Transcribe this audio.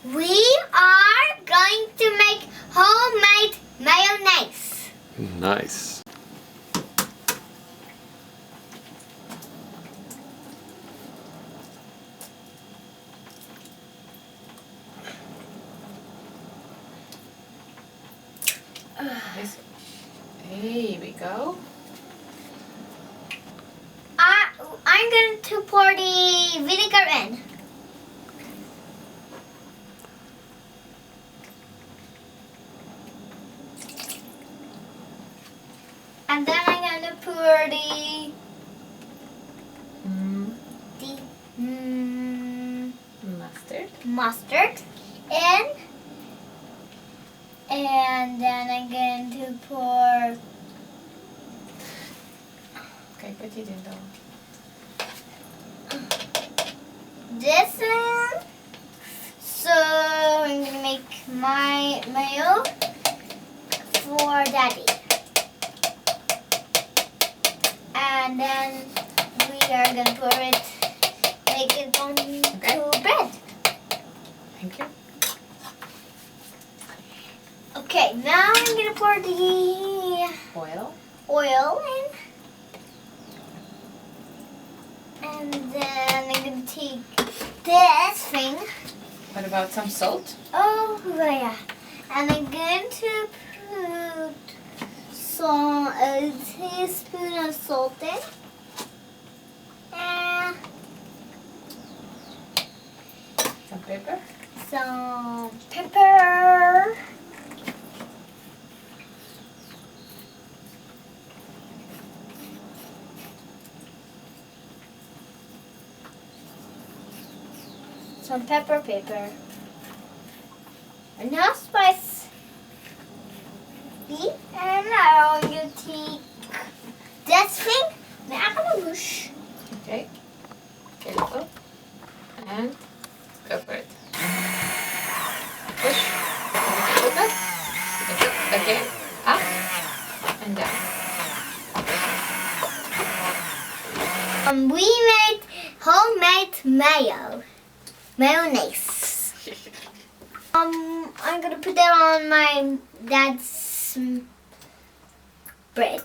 We are going to make homemade mayonnaise. Nice. Here we go. I'm going to pour the vinegar in. And then I'm going to pour the mustard in. And then I'm going to pour... Okay, put it in though. This in. So I'm going to make my mayo for Daddy. And then we are going to pour it, make it onto bread. Thank you. Okay, now I'm going to pour the oil in. And then I'm going to take this thing. What about some salt? Oh, yeah. And I'm going to put a teaspoon of salt in. And Some pepper. some pepper. Some pepper. And now spice. And now I'm going to take this thing. Maak een bush. Okay. Careful. And go for it. Push. Put it. Again. Up and down. We made homemade mayonnaise. I'm gonna put that on my dad's bread.